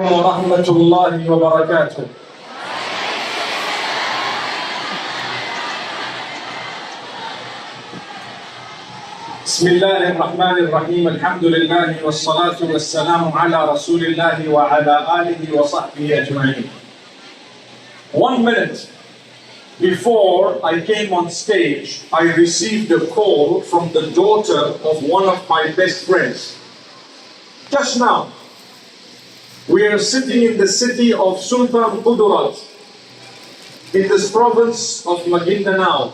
ورحمة الله وبركاته. بسم الله الرحمن الرحيم. الحمد لله والصلاة والسلام على رسول الله وعلى آله وصحبه أجمعين. 1 minute before I came on stage, I received a call from the daughter of one of my best friends. Just now, we are sitting in the city of Sultan Kudurat, in this province of Maguindanao,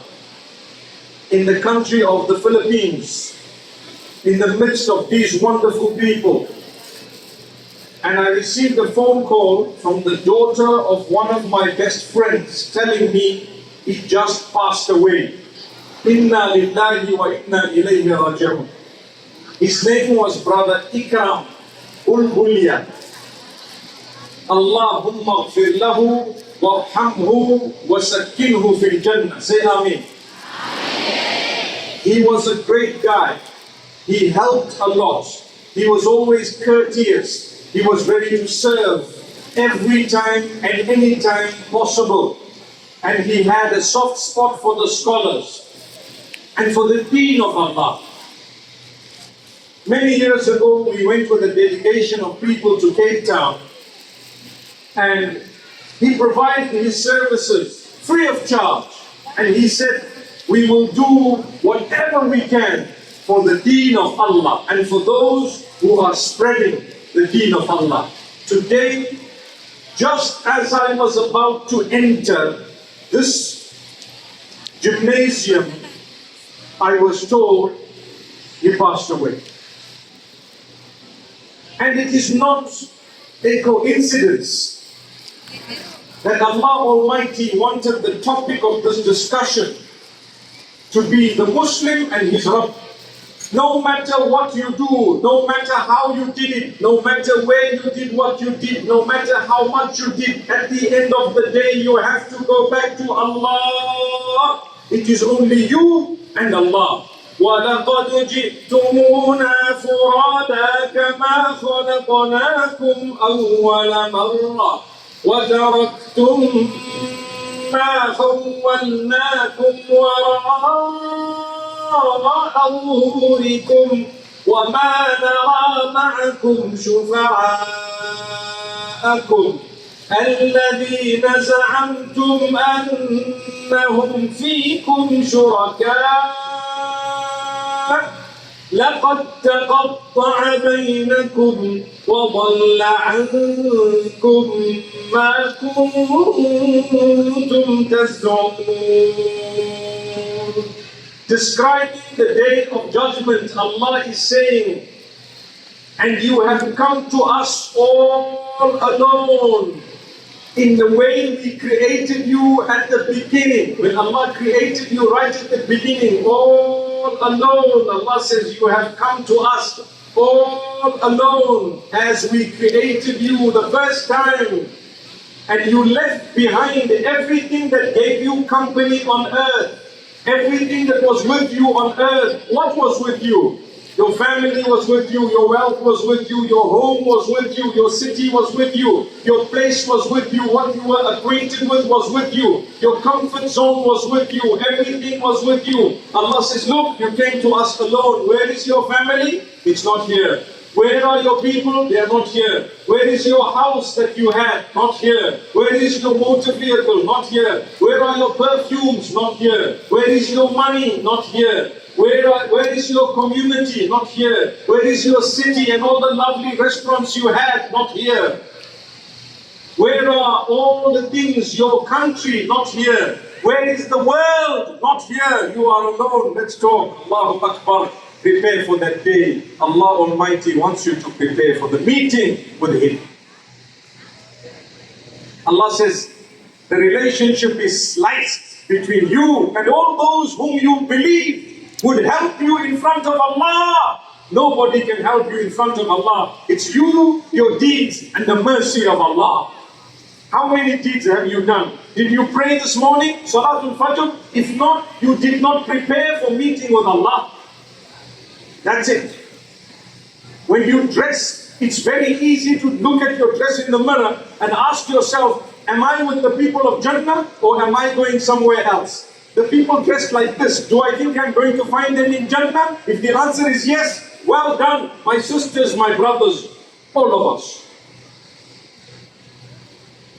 in the country of the Philippines, in the midst of these wonderful people. And I received a phone call from the daughter of one of my best friends telling me he just passed away. Inna lillahi wa inna ilayhi raji'un. His name was Brother Ikram Ulbulia. Allahumma gfir lahu warhamhu wasakkinhu fil jannah. Say Ameen. He was a great guy. He helped a lot. He was always courteous. He was ready to serve every time and any time possible. And he had a soft spot for the scholars and for the deen of Allah. Many years ago, we went with a delegation of people to Cape Town. And he provided his services free of charge. And he said, we will do whatever we can for the deen of Allah and for those who are spreading the deen of Allah. Today, just as I was about to enter this gymnasium, I was told he passed away. And it is not a coincidence that Allah Almighty wanted the topic of this discussion to be the Muslim and his Rabb. No matter what you do, no matter how you did it, no matter where you did what you did, no matter how much you did, at the end of the day you have to go back to Allah. It is only you and Allah. وَلَقَدْ جِئْتُمُونَا فُرَادَى كَمَا خَلَقْنَاكُمْ أَوَّلَ مَرَّةٍ وَتَرَكْتُمْ مَا خَوَّلْنَاكُمْ وَرَاءَ ظُهُورِكُمْ وَمَا نَرَى مَعَكُمْ شُفَعَاءَكُمْ الَّذِينَ زَعَمْتُمْ أَنَّهُمْ فِيكُمْ شُرَكَاءُ لَقَدْ تَقَطَّعَ بَيْنَكُمْ وَضَلَّ عَنْكُمْ مَا كُنْتُمْ تَزْعُمُونَ. Describing the day of judgment, Allah is saying, and you have come to us all alone. In the way we created you at the beginning. When Allah created you right at the beginning, all alone, Allah says, you have come to us all alone as we created you the first time. And you left behind everything that gave you company on earth. Everything that was with you on earth. What was with you? Your family was with you, your wealth was with you, your home was with you, your city was with you, your place was with you, what you were acquainted with was with you, your comfort zone was with you, everything was with you. Allah says, look, you came to us alone. Where is your family? It's not here. Where are your people? They are not here. Where is your house that you had? Not here. Where is your motor vehicle? Not here. Where are your perfumes? Not here. Where is your money? Not here. Where is your community? Not here. Where is your city and all the lovely restaurants you had? Not here. Where are all the things, your country? Not here. Where is the world? Not here. You are alone. Let's talk. Allahu Akbar. Prepare for that day. Allah Almighty wants you to prepare for the meeting with Him. Allah says, the relationship is sliced between you and all those whom you believe would help you in front of Allah. Nobody can help you in front of Allah. It's you, your deeds, and the mercy of Allah. How many deeds have you done? Did you pray this morning, Salatul Fajr? If not, you did not prepare for meeting with Allah. That's it. When you dress It's very easy to look at your dress in the mirror and ask yourself, am I with the people of Jannah or am I going somewhere else? The people dressed like this, do I think I'm going to find them in Jannah? If the answer is yes, well done, my sisters, my brothers, all of us.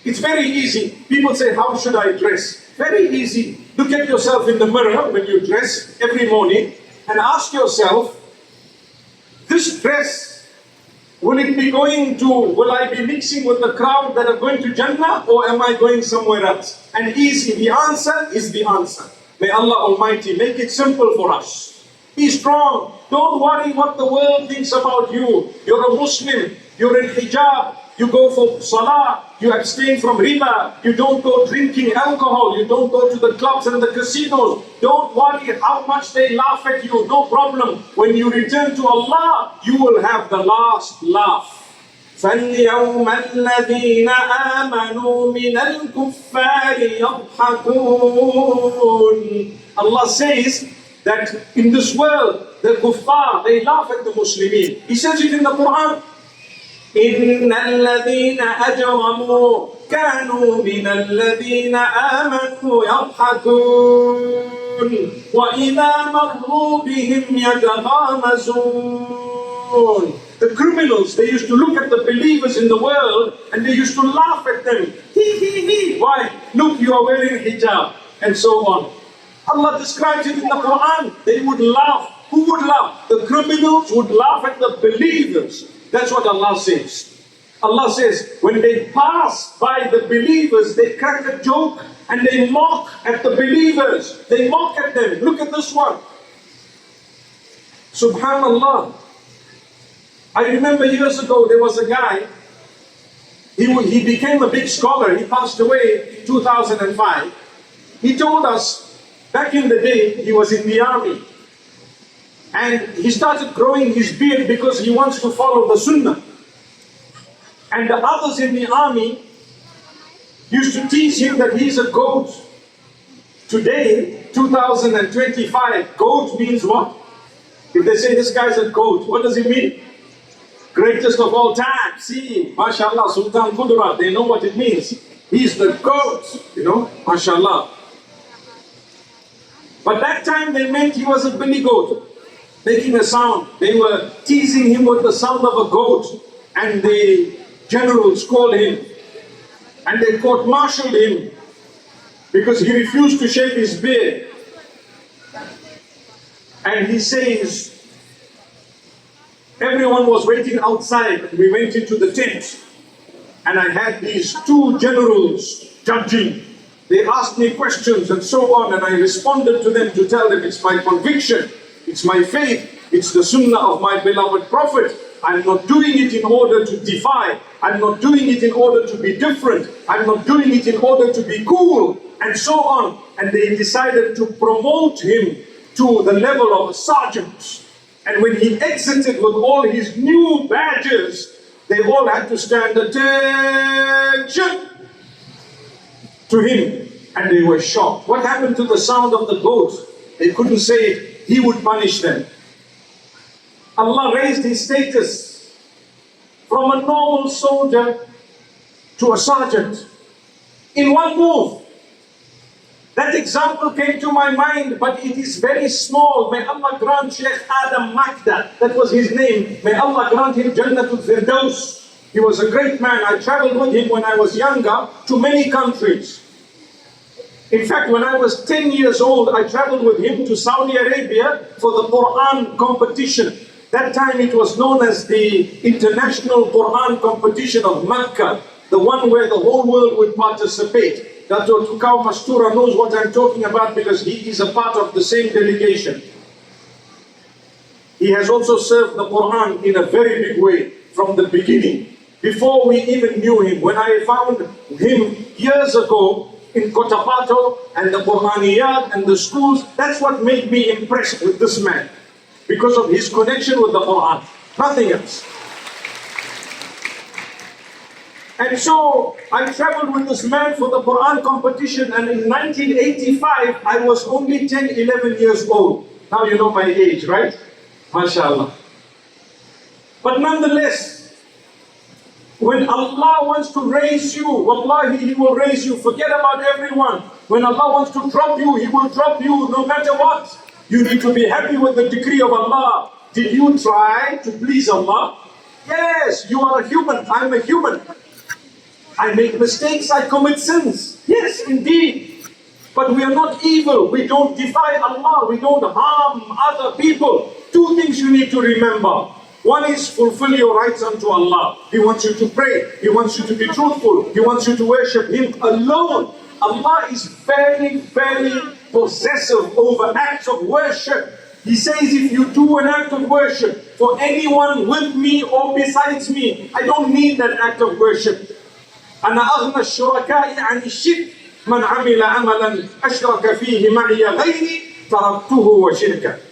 It's very easy. People say, how should I dress? Very easy. Look at yourself in the mirror when you dress every morning and ask yourself, this dress, will I be mixing with the crowd that are going to Jannah or am I going somewhere else? And easy, the answer is the answer. May Allah Almighty make it simple for us. Be strong. Don't worry what the world thinks about you. You're a Muslim. You're in hijab. You go for salah. You abstain from riba. You don't go drinking alcohol. You don't go to the clubs and the casinos. Don't worry how much they laugh at you. No problem. When you return to Allah, you will have the last laugh. فَالْيَوْمَ الَّذِينَ آمَنُوا مِنَ الْكُفَّارِ يَضْحَكُونَ. Allah says that in this world, the kuffar, they laugh at the Muslimin. He says it in the Quran. إِنَّ الَّذِينَ أَجْرَمُوا كَانُوا مِنَ الَّذِينَ آمَنُوا يَضْحَكُونَ وَإِذَا مَرُّوا بِهِمْ يَتَغَامَزُونَ. The criminals, they used to look at the believers in the world and they used to laugh at them. Why? Look, you are wearing hijab and so on. Allah describes it in the Quran. They would laugh. Who would laugh? The criminals would laugh at the believers. That's what Allah says. Allah says, when they pass by the believers, they crack a joke and they mock at the believers. They mock at them. Look at this one. Subhanallah. I remember years ago, there was a guy, he became a big scholar. He passed away in 2005. He told us, back in the day, he was in the army. And he started growing his beard because he wants to follow the sunnah. And the others in the army used to tease him that he's a goat. Today, 2025, goat means what? If they say this guy's a goat, what does it mean? Greatest of all time. See, mashallah, Sultan Qudrat, they know what it means. He's the goat, mashallah. But that time they meant he was a billy goat, making a sound. They were teasing him with the sound of a goat. And the generals called him. And they court-martialed him because he refused to shave his beard. And he says, everyone was waiting outside. We went into the tent. And I had these two generals judging. They asked me questions and so on. And I responded to them to tell them it's my conviction. It's my faith. It's the sunnah of my beloved Prophet. I'm not doing it in order to defy. I'm not doing it in order to be different. I'm not doing it in order to be cool. And so on. And they decided to promote him to the level of a sergeant. And when he exited with all his new badges, they all had to stand attention to him. And they were shocked. What happened to the sound of the goat? They couldn't say it. He would punish them. Allah raised his status from a normal soldier to a sergeant in one move. That example came to my mind, but it is very small. May Allah grant Sheikh Adam Makda, that was his name. May Allah grant him Jannatul Firdaus. He was a great man. I traveled with him when I was younger to many countries. In fact, when I was 10 years old, I traveled with him to Saudi Arabia for the Quran competition. That time it was known as the International Quran Competition of Mecca, the one where the whole world would participate. Dr. Tukau Mastura knows what I'm talking about because he is a part of the same delegation. He has also served the Quran in a very big way from the beginning, before we even knew him. When I found him years ago in Cotabato and the Quraniyat and the schools, that's what made me impressed with this man, because of his connection with the Quran, nothing else. And so I traveled with this man for the Quran competition, and in 1985 I was only 10, 11 years old. Now you know my age, right? MashaAllah. But nonetheless, When Allah wants to raise you, wallahi, He will raise you. Forget about everyone. When Allah wants to drop you, He will drop you no matter what. You need to be happy with the decree of Allah. Did you try to please Allah? Yes, you are a human. I'm a human. I make mistakes, I commit sins. Yes, indeed. But we are not evil. We don't defy Allah. We don't harm other people. Two things you need to remember. One is fulfill your rights unto Allah. He wants you to pray. He wants you to be truthful. He wants you to worship Him alone. Allah is very, very possessive over acts of worship. He says, if you do an act of worship for anyone with me or besides me, I don't need that act of worship. أنا أغنى الشركاء عن الشرك من عمل عملا أشرك فيه معي غيري تركته وشركه.